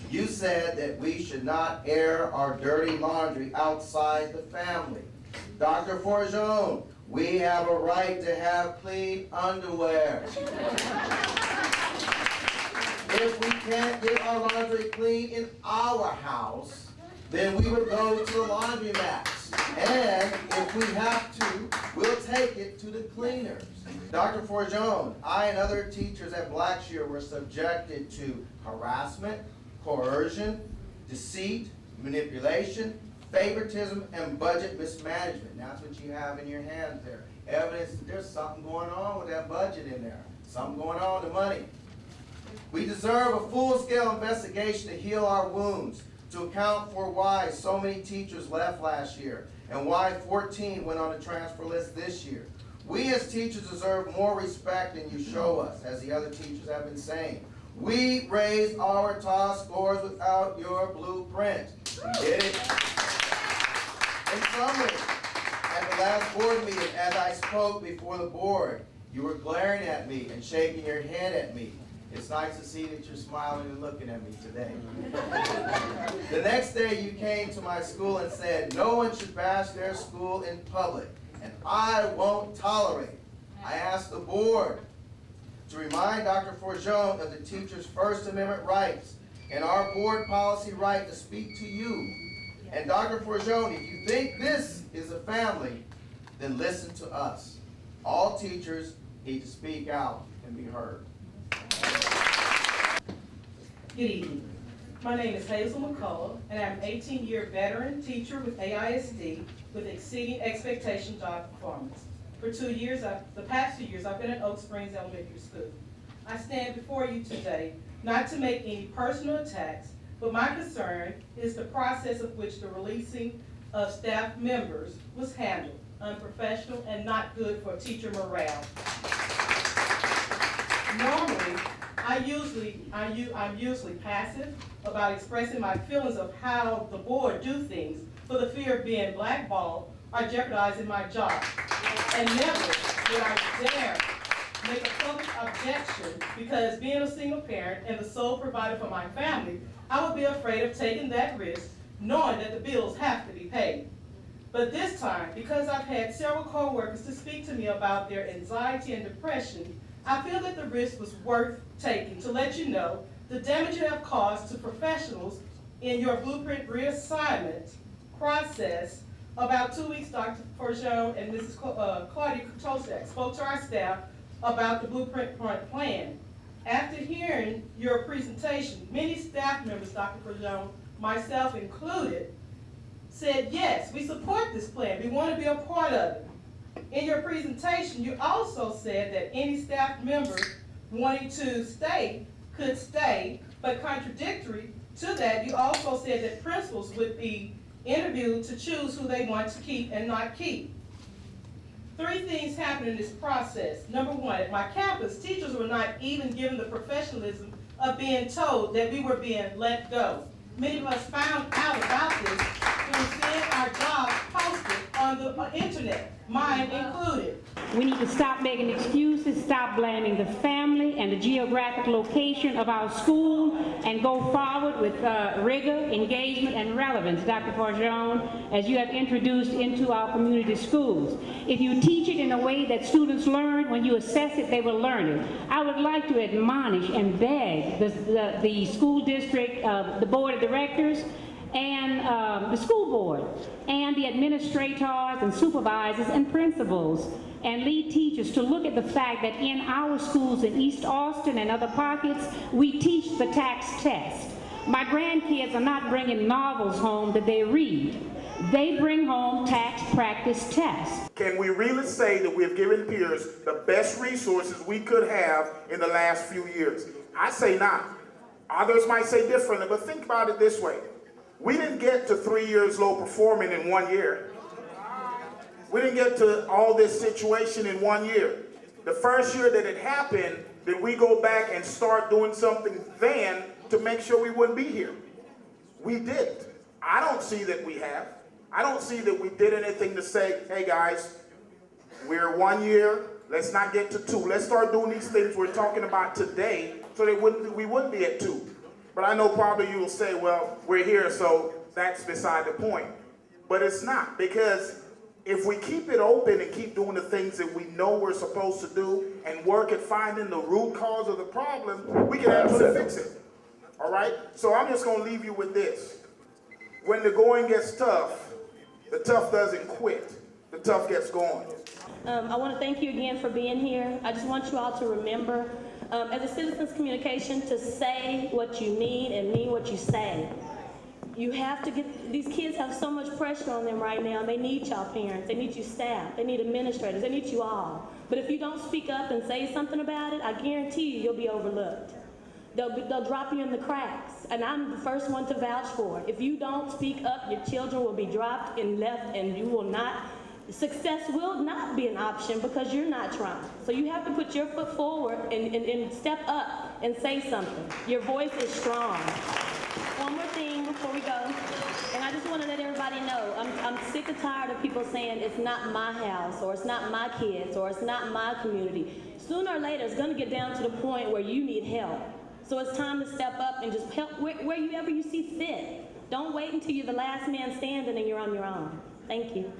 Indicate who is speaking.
Speaker 1: You said that we should not air our dirty laundry outside the family. Dr. Forgione, we have a right to have clean underwear. If we can't get our laundry clean in our house, then we would go to the laundromats. And if we have to, we'll take it to the cleaners. Dr. Forgione, I and other teachers at Blackshear were subjected to harassment, coercion, deceit, manipulation, favoritism, and budget mismanagement. That's what you have in your hands there. Evidence that there's something going on with that budget in there. Something going on with the money. We deserve a full-scale investigation to heal our wounds, to account for why so many teachers left last year, and why 14 went on the transfer list this year. We as teachers deserve more respect than you show us, as the other teachers have been saying. We raised our TOS scores without your blueprint. We did it. In summary, at the last board meeting, as I spoke before the board, you were glaring at me and shaking your head at me. It's nice to see that you're smiling and looking at me today. The next day you came to my school and said, no one should bash their school in public, and I won't tolerate it. I asked the board to remind Dr. Forgione of the teacher's First Amendment rights and our board policy right to speak to you. And Dr. Forgione, if you think this is a family, then listen to us. All teachers need to speak out and be heard.
Speaker 2: Good evening. My name is Hazel McCullough, and I'm an 18-year veteran teacher with AISD with exceeding expectation job performance. For the past 2 years, I've been at Oak Springs Elementary School. I stand before you today not to make any personal attacks, but my concern is the process of which the releasing of staff members was handled, unprofessional and not good for teacher morale. Normally, I'm usually passive about expressing my feelings of how the board do things for the fear of being blackballed or jeopardizing my job. And never would I dare make a public objection because being a single parent and the sole provider for my family, I would be afraid of taking that risk knowing that the bills have to be paid. But this time, because I've had several co-workers to speak to me about their anxiety and depression, I feel that the risk was worth taking to let you know the damage you have caused to professionals in your blueprint reassignment process. About 2 weeks, Dr. Forgione and Mrs. Claudia Kutosek spoke to our staff about the blueprint plan. After hearing your presentation, many staff members, Dr. Forgione, myself included, said, yes, we support this plan. We want to be a part of it. In your presentation, you also said that any staff member wanting to stay could stay, but contradictory to that, you also said that principals would be interviewed to choose who they want to keep and not keep. 3 things happened in this process. Number 1, at my campus, teachers were not even given the professionalism of being told that we were being let go. Many of us found out about this through seeing our jobs posted on the internet, mine included.
Speaker 3: We need to stop making excuses, stop blaming the family and the geographic location of our school, and go forward with rigor, engagement, and relevance, Dr. Forgione, as you have introduced into our community schools. If you teach it in a way that students learn, when you assess it, they will learn it. I would like to admonish and beg the school district, the board of directors, and the school board, and the administrators and supervisors and principals and lead teachers to look at the fact that in our schools in East Austin and other pockets, we teach the TAKS test. My grandkids are not bringing novels home that they read. They bring home TAKS practice tests.
Speaker 4: Can we really say that we have given peers the best resources we could have in the last few years? I say not. Others might say differently, but think about it this way. We didn't get to 3 years low performing in 1 year. We didn't get to all this situation in 1 year. The first year that it happened, did we go back and start doing something then to make sure we wouldn't be here? We didn't. I don't see that we have. I don't see that we did anything to say, hey guys, we're 1 year, let's not get to 2. Let's start doing these things we're talking about today so that we wouldn't be at 2. But I know probably you will say, well, we're here, so that's beside the point. But it's not, because if we keep it open and keep doing the things that we know we're supposed to do and work at finding the root cause of the problem, we can actually fix it. All right? So I'm just going to leave you with this. When the going gets tough, the tough doesn't quit. The tough gets going.
Speaker 5: I want to thank you again for being here. I just want you all to remember, as a citizens communication, to say what you mean and mean what you say. You have to get, these kids have so much pressure on them right now. They need y'all parents, they need you staff, they need administrators, they need you all. But if you don't speak up and say something about it, I guarantee you'll be overlooked. They'll drop you in the cracks, and I'm the first one to vouch for it. If you don't speak up, your children will be dropped and left, and you will not, success will not be an option because you're not trying. So you have to put your foot forward and step up and say something. Your voice is strong. One more thing before we go, and I just want to let everybody know, I'm sick and tired of people saying it's not my house, or it's not my kids, or it's not my community. Sooner or later, it's going to get down to the point where you need help. So it's time to step up and just help wherever you see fit. Don't wait until you're the last man standing and you're on your own. Thank you.